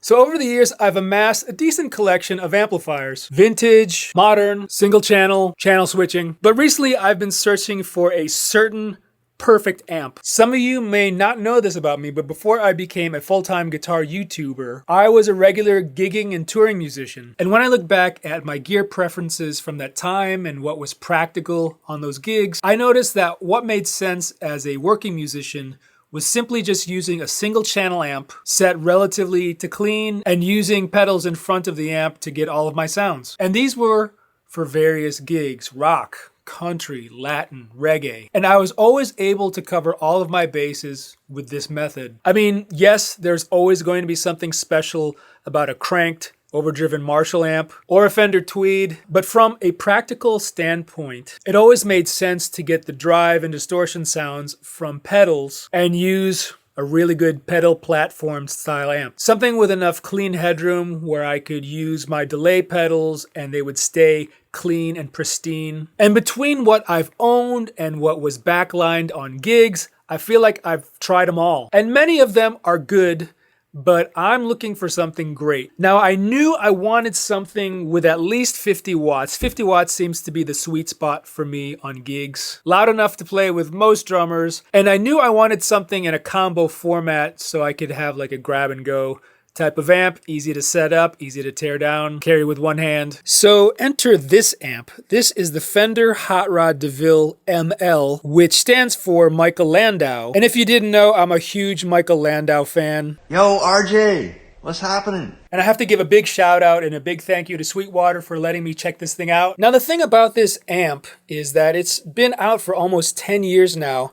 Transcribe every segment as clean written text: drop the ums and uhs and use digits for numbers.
So over the years, I've amassed a decent collection of amplifiers. Vintage, modern, single channel, channel switching. But recently I've been searching for a certain perfect amp. Some of you may not know this about me, but before I became a full-time guitar YouTuber, I was a regular gigging and touring musician. And when I look back at my gear preferences from that time and what was practical on those gigs, I noticed that what made sense as a working musician was simply just using a single channel amp set relatively to clean and using pedals in front of the amp to get all of my sounds. And these were for various gigs: rock, country, Latin, reggae. And I was always able to cover all of my bases with this method. I mean, yes, there's always going to be something special about a cranked, overdriven Marshall amp or a Fender Tweed, but from a practical standpoint, it always made sense to get the drive and distortion sounds from pedals and use a really good pedal platform style amp. Something with enough clean headroom where I could use my delay pedals and they would stay clean and pristine. And between what I've owned and what was backlined on gigs, I feel like I've tried them all. And many of them are good, but I'm looking for something great. Now, I knew I wanted something with at least 50 watts. 50 watts seems to be the sweet spot for me on gigs. Loud enough to play with most drummers. And I knew I wanted something in a combo format so I could have like a grab and go type of amp, easy to set up, easy to tear down, carry with one hand. So enter this amp. This is the Fender Hot Rod Deville ML, which stands for Michael Landau. And if you didn't know, I'm a huge Michael Landau fan. Yo, RJ, what's happening? And I have to give a big shout out and a big thank you to Sweetwater for letting me check this thing out. Now, the thing about this amp is that it's been out for almost 10 years now,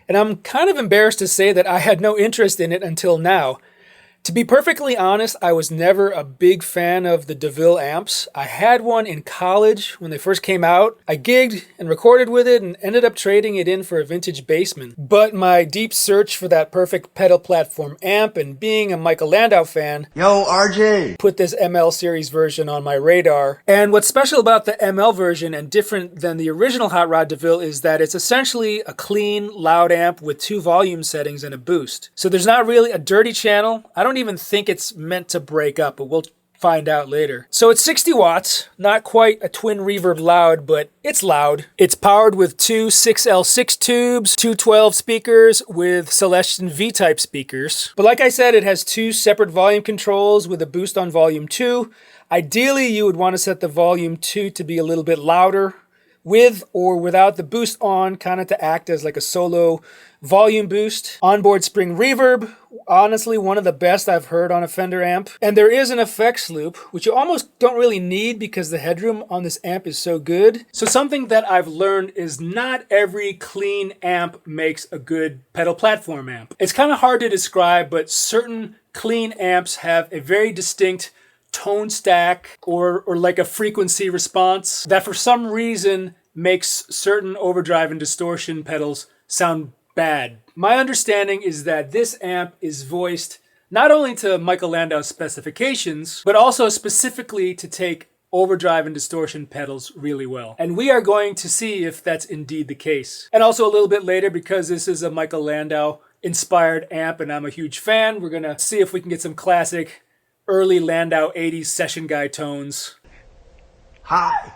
and I'm kind of embarrassed to say that I had no interest in it until now. To be perfectly honest, I was never a big fan of the Deville amps. I had one in college when they first came out. I gigged and recorded with it and ended up trading it in for a vintage Bassman. But my deep search for that perfect pedal platform amp and being a Michael Landau fan, yo, RJ, put this ML series version on my radar. And what's special about the ML version and different than the original Hot Rod Deville is that it's essentially a clean, loud amp with 2 volume settings and a boost. So there's not really a dirty channel. I don't even think it's meant to break up, but we'll find out later. So it's 60 watts, not quite a twin reverb loud, but it's loud. It's powered with 2 6L6 tubes, 2 12 speakers with Celestion V-type speakers. But like I said, it has 2 separate volume controls with a boost on volume 2. Ideally, you would want to set the volume 2 to be a little bit louder, with or without the boost on, kind of to act as like a solo volume boost. Onboard spring reverb, honestly one of the best I've heard on a Fender amp. And there is an effects loop, which you almost don't really need because the headroom on this amp is so good. So something that I've learned is not every clean amp makes a good pedal platform amp. It's kind of hard to describe, but certain clean amps have a very distinct tone stack or like a frequency response that for some reason makes certain overdrive and distortion pedals sound bad. My understanding is that this amp is voiced not only to Michael Landau's specifications, but also specifically to take overdrive and distortion pedals really well. And we are going to see if that's indeed the case. And also a little bit later, because this is a Michael Landau inspired amp and I'm a huge fan, we're gonna see if we can get some classic early Landau 80s session guy tones. Hi.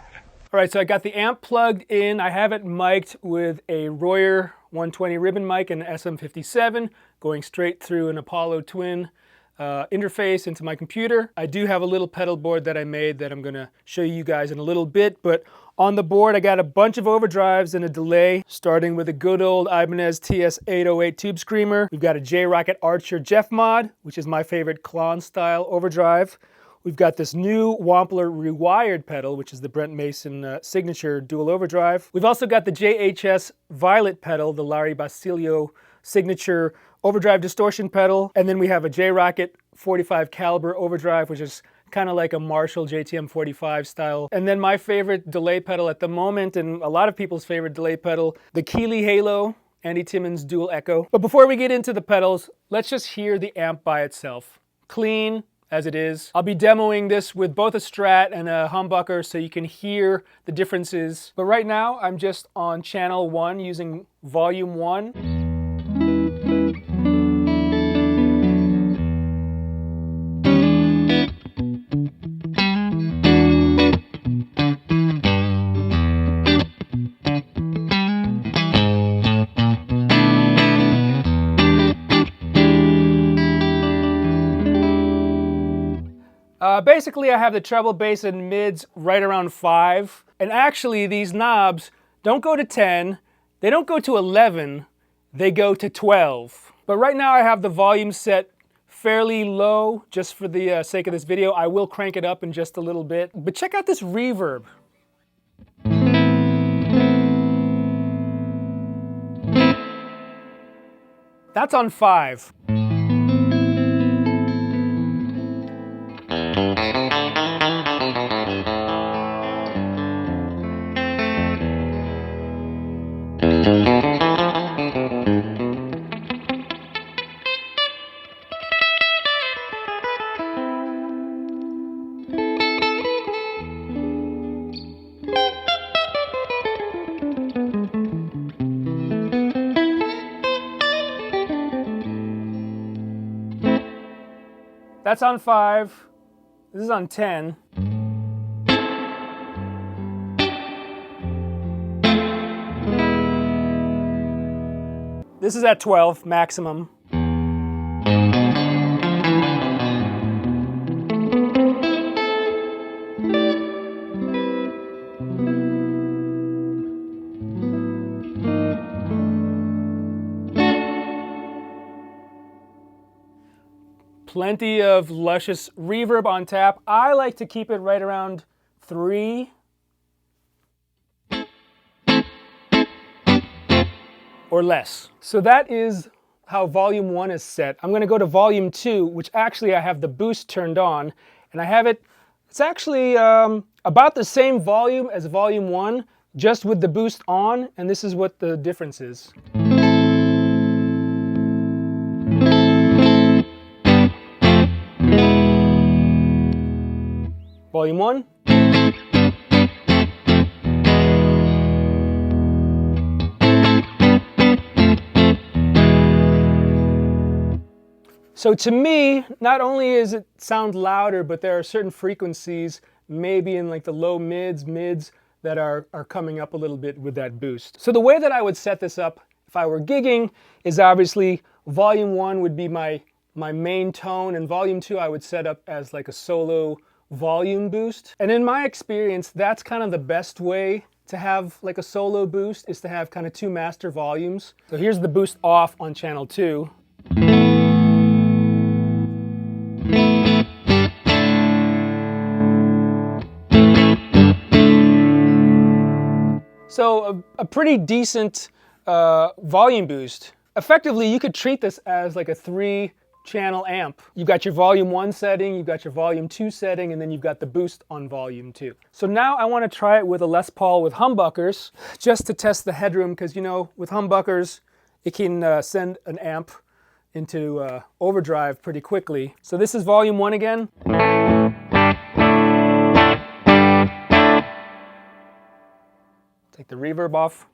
All right, so I got the amp plugged in. I have it mic'd with a Royer 120 ribbon mic and an SM57 going straight through an Apollo Twin interface into my computer. I do have a little pedal board that I made that I'm gonna show you guys in a little bit, but on the board I got a bunch of overdrives and a delay, starting with a good old Ibanez TS-808 Tube Screamer. We've got a J.Rockett Archer Jeff Mod, which is my favorite Klon style overdrive. We've got this new Wampler Rewired pedal, which is the Brent Mason signature dual overdrive. We've also got the JHS Violet pedal, the Larry Basilio signature overdrive distortion pedal. And then we have a J.Rockett 45 caliber overdrive, which is kind of like a Marshall JTM 45 style. And then my favorite delay pedal at the moment, and a lot of people's favorite delay pedal, the Keeley Halo Andy Timmons dual echo. But before we get into the pedals, let's just hear the amp by itself. Clean as it is. I'll be demoing this with both a Strat and a humbucker so you can hear the differences. But right now I'm just on channel 1 using volume 1. Basically, I have the treble, bass, and mids right around 5. And actually, these knobs don't go to 10, they don't go to 11, they go to 12. But right now I have the volume set fairly low, just for the sake of this video. I will crank it up in just a little bit. But check out this reverb. That's on 5. That's on 5. This is on 10. This is at 12 maximum. Plenty of luscious reverb on tap. I like to keep it right around 3. Or less. So that is how volume 1 is set. I'm going to go to volume 2, which actually I have the boost turned on, and I have it, it's actually about the same volume as volume 1, just with the boost on, and this is what the difference is. Volume 1. So to me, not only is it sound louder, but there are certain frequencies, maybe in like the low mids, that are coming up a little bit with that boost. So the way that I would set this up if I were gigging is obviously volume 1 would be my main tone, and volume 2 I would set up as like a solo volume boost. And in my experience, that's kind of the best way to have like a solo boost, is to have kind of 2 master volumes. So here's the boost off on channel 2. So a pretty decent volume boost. Effectively, you could treat this as like a 3-channel amp. You've got your volume 1 setting, you've got your volume 2 setting, and then you've got the boost on volume 2. So now I want to try it with a Les Paul with humbuckers, just to test the headroom, because you know, with humbuckers, it can send an amp into overdrive pretty quickly. So this is volume 1 again. Take the reverb off.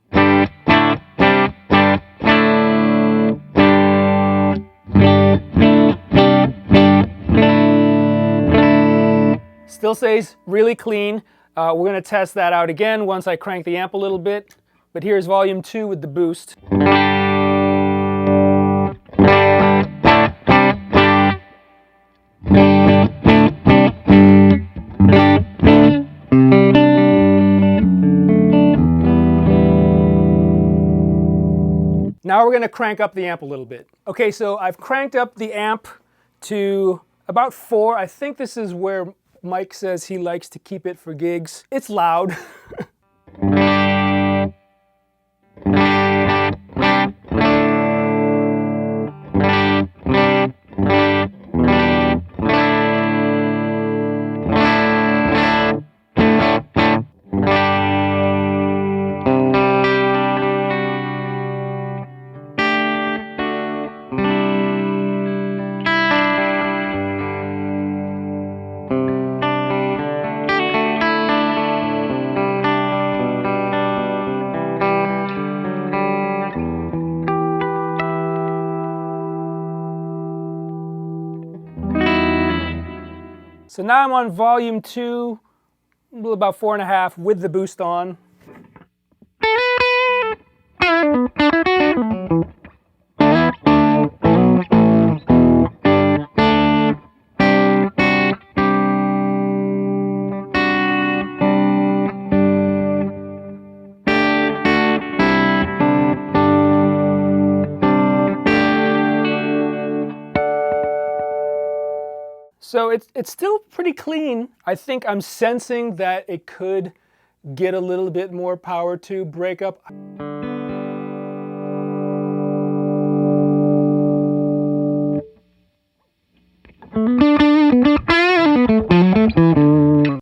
Still stays really clean. We're going to test that out again once I crank the amp a little bit. But here's volume 2 with the boost. Now we're going to crank up the amp a little bit. Okay, so I've cranked up the amp to about 4. I think this is where Mike says he likes to keep it for gigs. It's loud. So now I'm on volume 2, about 4.5 with the boost on. So it's still pretty clean. I think I'm sensing that it could get a little bit more power tube breakup.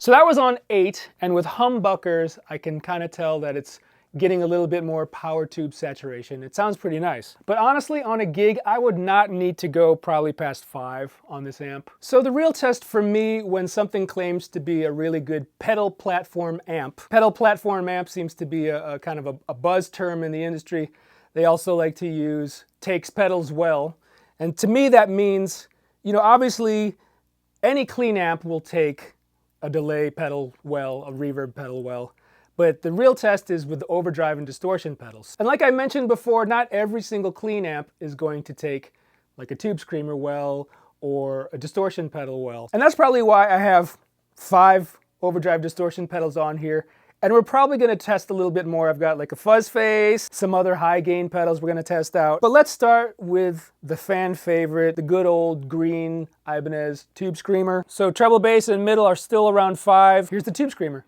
So that was on 8, and with humbuckers, I can kind of tell that it's getting a little bit more power tube saturation. It sounds pretty nice. But honestly, on a gig, I would not need to go probably past 5 on this amp. So the real test for me when something claims to be a really good pedal platform amp seems to be a kind of a buzz term in the industry. They also like to use takes pedals well. And to me, that means, you know, obviously any clean amp will take a delay pedal well, a reverb pedal well. But the real test is with the overdrive and distortion pedals. And like I mentioned before, not every single clean amp is going to take like a tube screamer well or a distortion pedal well. And that's probably why I have 5 overdrive distortion pedals on here. And we're probably going to test a little bit more. I've got like a Fuzz Face, some other high gain pedals we're going to test out. But let's start with the fan favorite, the good old green Ibanez Tube Screamer. So treble bass and middle are still around 5. Here's the Tube Screamer.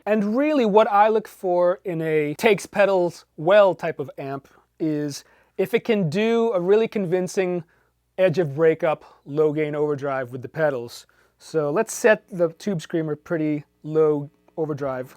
And really what I look for in a takes pedals well type of amp is if it can do a really convincing edge of breakup low gain overdrive with the pedals. So let's set the Tube Screamer pretty low overdrive.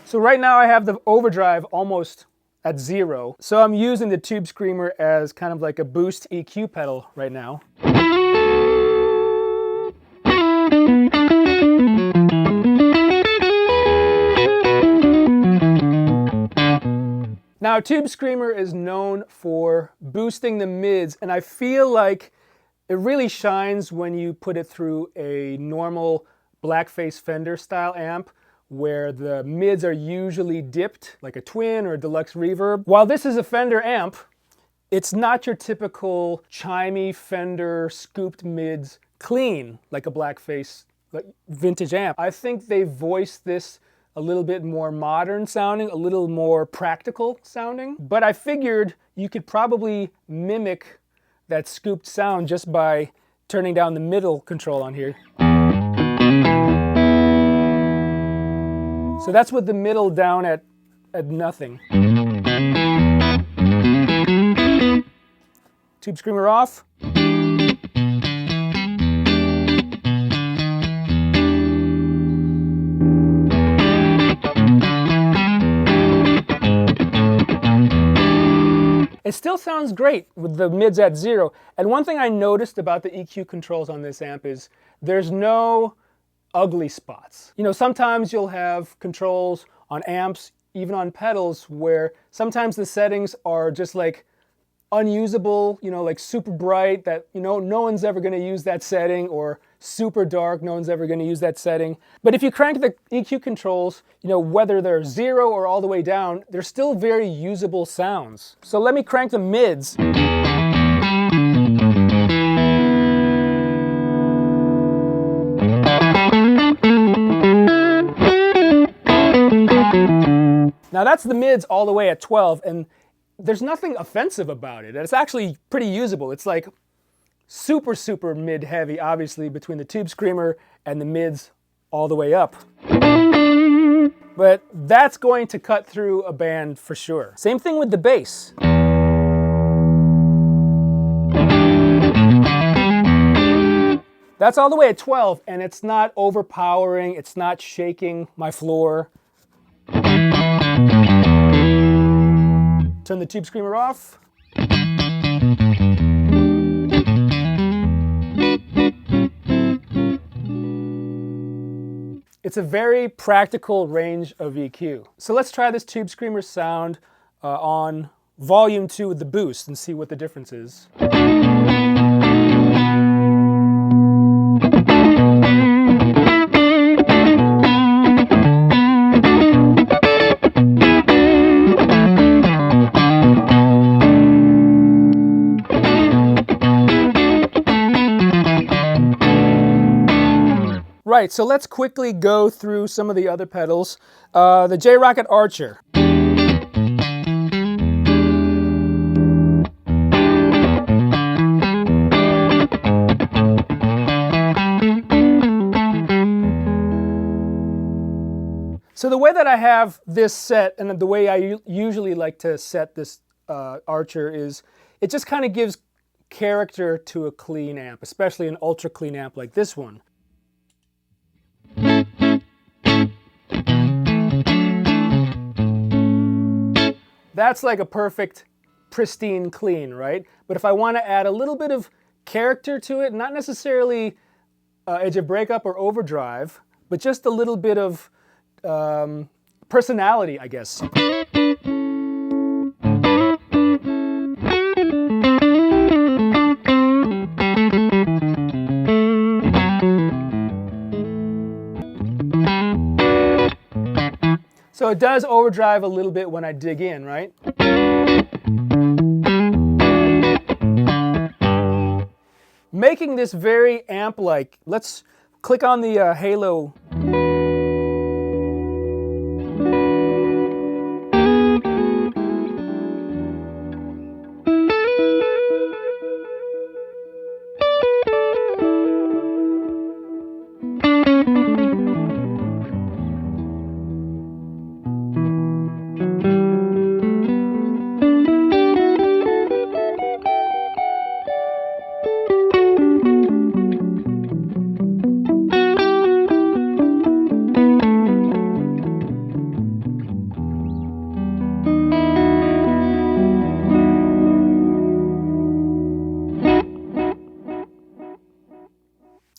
So right now I have the overdrive almost at 0. So I'm using the Tube Screamer as kind of like a boost EQ pedal right now. Now Tube Screamer is known for boosting the mids, and I feel like it really shines when you put it through a normal blackface Fender style amp, where the mids are usually dipped, like a twin or a deluxe reverb. While this is a Fender amp, it's not your typical chimey Fender scooped mids clean, like a blackface like vintage amp. I think they voiced this a little bit more modern sounding, a little more practical sounding. But I figured you could probably mimic that scooped sound just by turning down the middle control on here. So that's with the middle down at nothing. Tube Screamer off. It still sounds great with the mids at 0. And one thing I noticed about the EQ controls on this amp is there's no ugly spots. You know, sometimes you'll have controls on amps, even on pedals, where sometimes the settings are just like unusable, you know, like super bright that, you know, no one's ever going to use that setting, or super dark, no one's ever going to use that setting. But if you crank the EQ controls, you know, whether they're 0 or all the way down, they're still very usable sounds. So let me crank the mids. Now that's the mids all the way at 12, and there's nothing offensive about it. It's actually pretty usable. It's like super, super mid-heavy, obviously, between the Tube Screamer and the mids all the way up. But that's going to cut through a band for sure. Same thing with the bass. That's all the way at 12, and it's not overpowering, it's not shaking my floor. Turn the Tube Screamer off. It's a very practical range of EQ. So let's try this Tube Screamer sound on volume to the boost and see what the difference is. Right, so let's quickly go through some of the other pedals. The J.Rockett Archer. So the way that I have this set, and the way I usually like to set this Archer, is it just kind of gives character to a clean amp, especially an ultra clean amp like this one. That's like a perfect, pristine clean, right? But if I want to add a little bit of character to it, not necessarily edge of breakup or overdrive, but just a little bit of personality, I guess. So it does overdrive a little bit when I dig in, right? Making this very amp-like. Let's click on the Halo.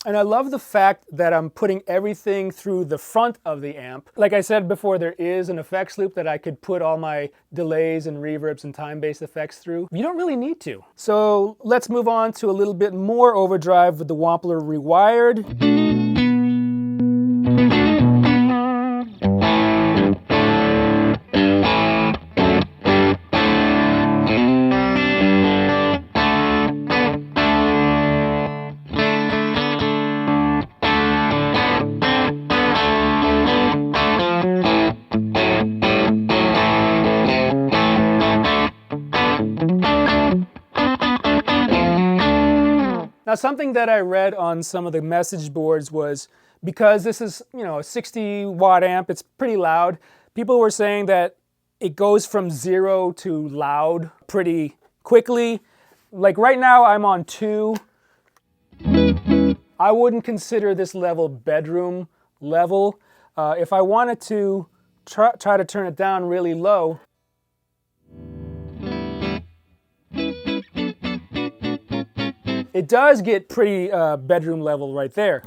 And I love the fact that I'm putting everything through the front of the amp. Like I said before, there is an effects loop that I could put all my delays and reverbs and time-based effects through. You don't really need to. So let's move on to a little bit more overdrive with the Wampler Rewired. Now, something that I read on some of the message boards was, because this is, a 60-watt amp, it's pretty loud. People were saying that it goes from 0 to loud pretty quickly. Like right now, I'm on 2. I wouldn't consider this level bedroom level. If I wanted to try to turn it down really low, it does get pretty bedroom level right there.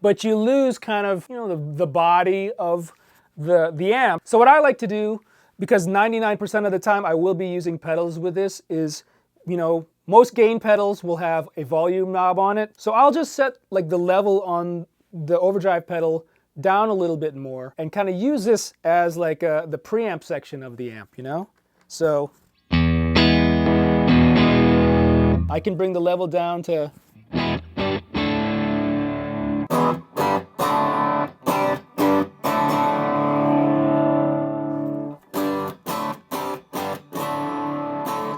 But you lose kind of, the body of the amp. So what I like to do, because 99% of the time I will be using pedals with this, is, most gain pedals will have a volume knob on it. So I'll just set like the level on the overdrive pedal down a little bit more and kind of use this as like the preamp section of the amp, So I can bring the level down to...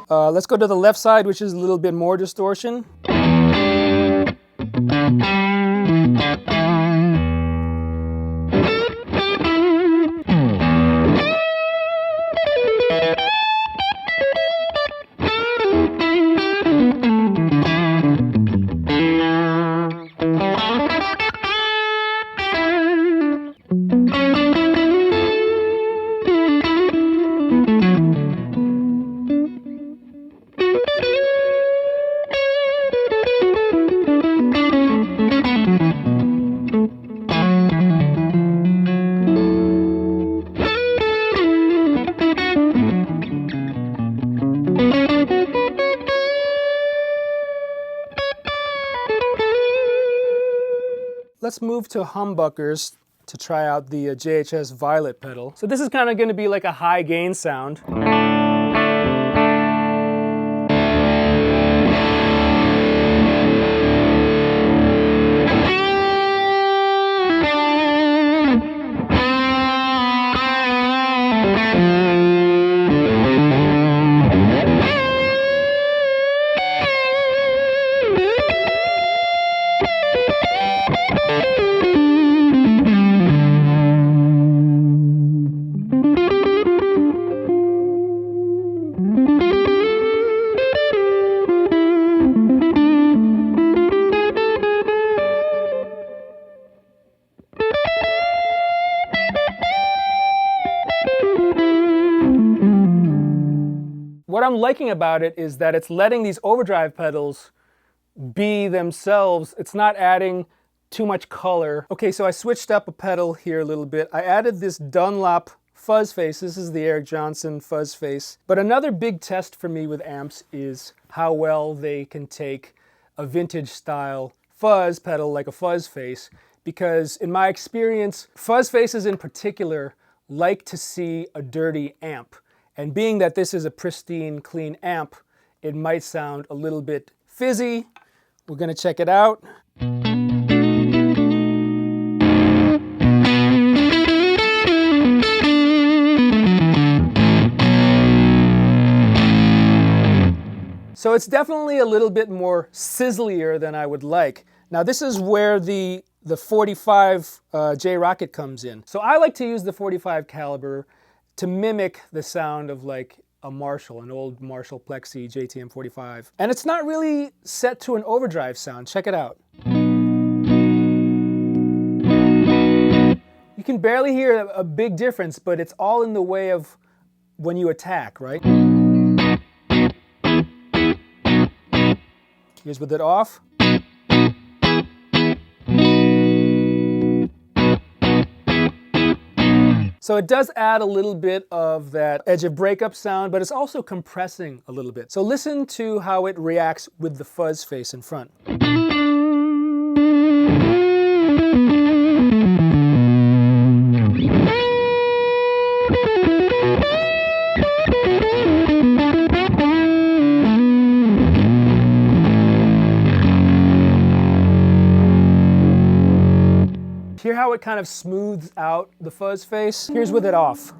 let's go to the left side, which is a little bit more distortion. let's move to humbuckers to try out the JHS Violet pedal. So this is kind of going to be like a high gain sound. What I'm liking about it is that it's letting these overdrive pedals be themselves. It's not adding too much color. Okay, so I switched up a pedal here a little bit. I added this Dunlop Fuzz Face. This is the Eric Johnson Fuzz Face. But another big test for me with amps is how well they can take a vintage style fuzz pedal like a Fuzz Face. Because in my experience, Fuzz Faces in particular like to see a dirty amp. And being that this is a pristine, clean amp, it might sound a little bit fizzy. We're gonna check it out. So it's definitely a little bit more sizzlier than I would like. Now this is where the 45 J.Rockett comes in. So I like to use the 45 caliber to mimic the sound of like a Marshall, an old Marshall Plexi JTM 45. And it's not really set to an overdrive sound. Check it out. You can barely hear a big difference, but it's all in the way of when you attack, right? Here's with it off. So it does add a little bit of that edge of breakup sound, but it's also compressing a little bit. So listen to how it reacts with the Fuzz Face in front. Hear how it kind of smooths out the Fuzz Face? Here's with it off.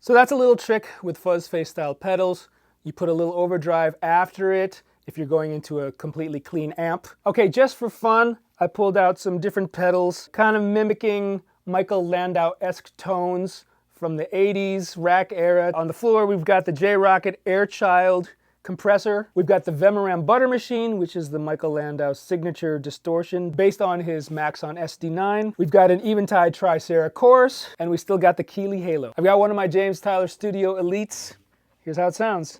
So that's a little trick with Fuzz Face style pedals. You put a little overdrive after it if you're going into a completely clean amp. Okay, just for fun, I pulled out some different pedals, kind of mimicking Michael Landau-esque tones from the 80s rack era. On the floor, we've got the J.Rockett Archer compressor. We've got the Vemoram Butter Machine, which is the Michael Landau signature distortion based on his Maxon SD9. We've got an Eventide Tricera chorus, and we still got the Keeley Halo. I've got one of my James Tyler Studio Elites. Here's how it sounds.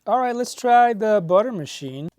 All right, let's try the Butter Machine.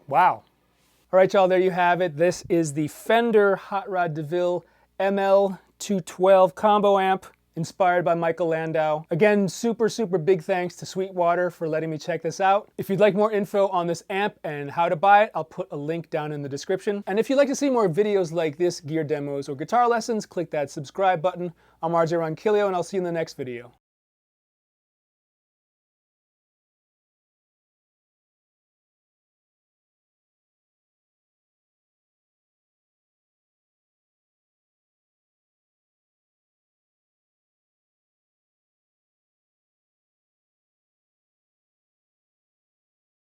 Wow. All right, y'all, there you have it. This is the Fender Hot Rod Deville ML212 combo amp, inspired by Michael Landau. Again, super big thanks to Sweetwater for letting me check this out. If you'd like more info on this amp and how to buy it, I'll put a link down in the description. And if you'd like to see more videos like this, gear demos or guitar lessons, click that subscribe button. I'm RJ Ronquillo, and I'll see you in the next video.